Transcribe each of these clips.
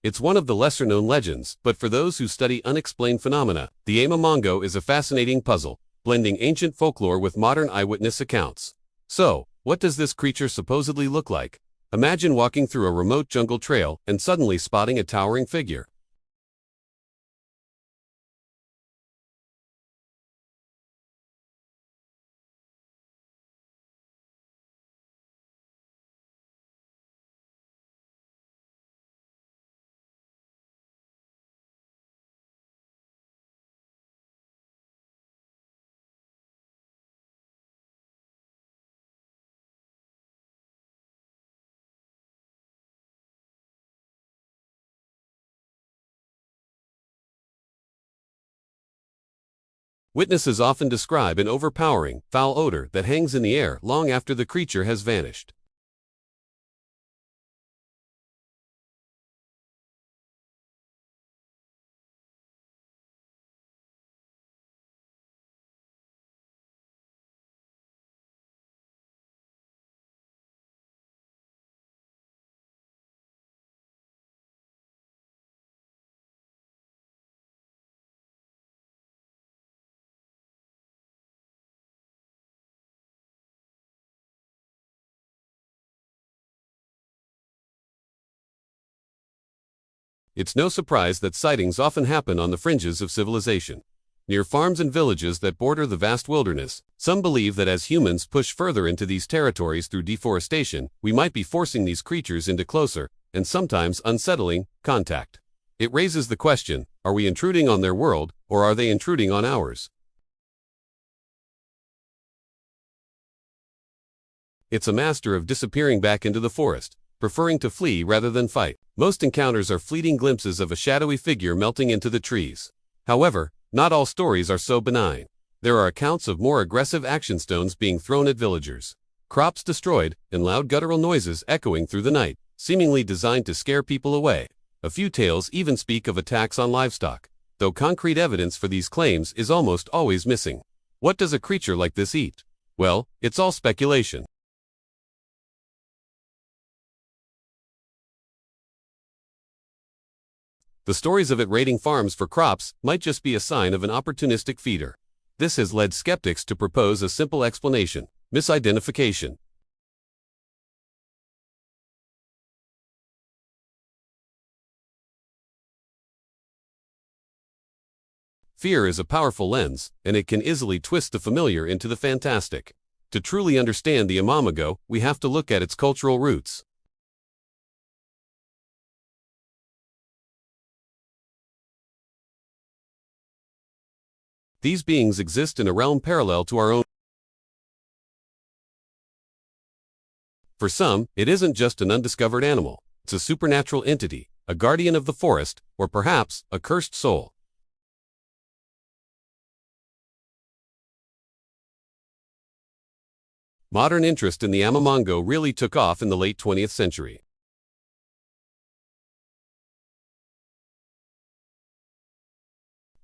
It's one of the lesser-known legends, but for those who study unexplained phenomena, the Amomongo is a fascinating puzzle, blending ancient folklore with modern eyewitness accounts. So, what does this creature supposedly look like? Imagine walking through a remote jungle trail and suddenly spotting a towering figure. Witnesses often describe an overpowering, foul odor that hangs in the air long after the creature has vanished. It's no surprise that sightings often happen on the fringes of civilization. Near farms and villages that border the vast wilderness, some believe that as humans push further into these territories through deforestation, we might be forcing these creatures into closer, and sometimes unsettling, contact. It raises the question, are we intruding on their world, or are they intruding on ours? It's a master of disappearing back into the forest, preferring to flee rather than fight. Most encounters are fleeting glimpses of a shadowy figure melting into the trees. However, not all stories are so benign. There are accounts of more aggressive action stones being thrown at villagers, crops destroyed, and loud guttural noises echoing through the night, seemingly designed to scare people away. A few tales even speak of attacks on livestock, though concrete evidence for these claims is almost always missing. What does a creature like this eat? Well, it's all speculation. The stories of it raiding farms for crops might just be a sign of an opportunistic feeder. This has led skeptics to propose a simple explanation: misidentification. Fear is a powerful lens, and it can easily twist the familiar into the fantastic. To truly understand the Amomongo, we have to look at its cultural roots. These beings exist in a realm parallel to our own. For some, it isn't just an undiscovered animal. It's a supernatural entity, a guardian of the forest, or perhaps a cursed soul. Modern interest in the Amomongo really took off in the late 20th century.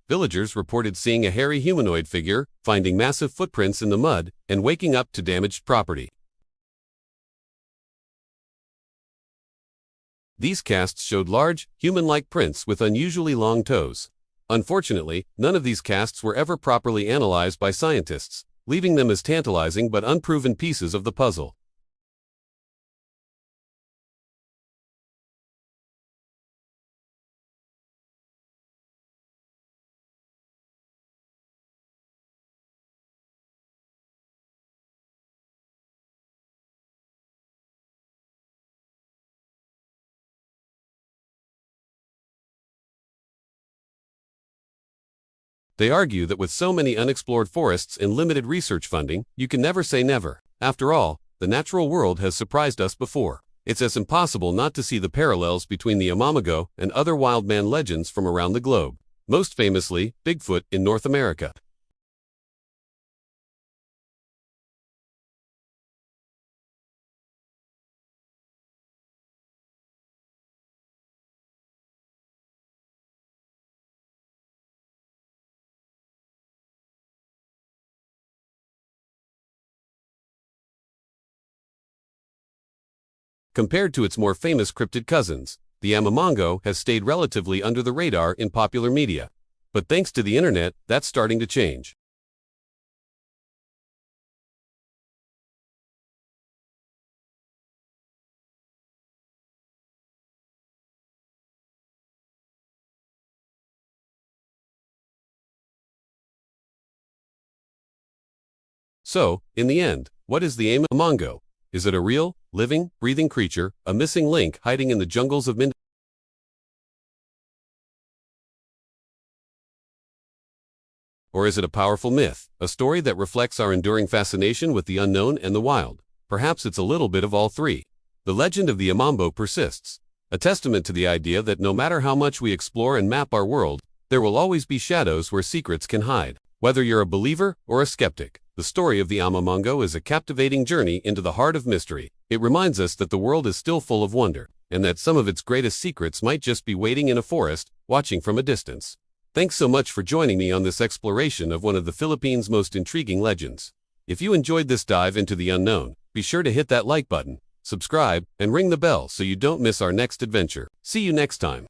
Villagers reported seeing a hairy humanoid figure, finding massive footprints in the mud, and waking up to damaged property. These casts showed large, human-like prints with unusually long toes. Unfortunately, none of these casts were ever properly analyzed by scientists, leaving them as tantalizing but unproven pieces of the puzzle. They argue that with so many unexplored forests and limited research funding, you can never say never. After all, the natural world has surprised us before. It's as impossible not to see the parallels between the Amomongo and other wild man legends from around the globe. Most famously, Bigfoot in North America. Compared to its more famous cryptid cousins, the Amomongo has stayed relatively under the radar in popular media. But thanks to the internet, that's starting to change. So, in the end, what is the Amomongo? Is it a real, living, breathing creature, a missing link hiding in the jungles of Mindanao? Or is it a powerful myth, a story that reflects our enduring fascination with the unknown and the wild? Perhaps it's a little bit of all three. The legend of the Amomongo persists, a testament to the idea that no matter how much we explore and map our world, there will always be shadows where secrets can hide. Whether you're a believer or a skeptic, the story of the Amomongo is a captivating journey into the heart of mystery. It reminds us that the world is still full of wonder, and that some of its greatest secrets might just be waiting in a forest, watching from a distance. Thanks so much for joining me on this exploration of one of the Philippines' most intriguing legends. If you enjoyed this dive into the unknown, be sure to hit that like button, subscribe, and ring the bell so you don't miss our next adventure. See you next time.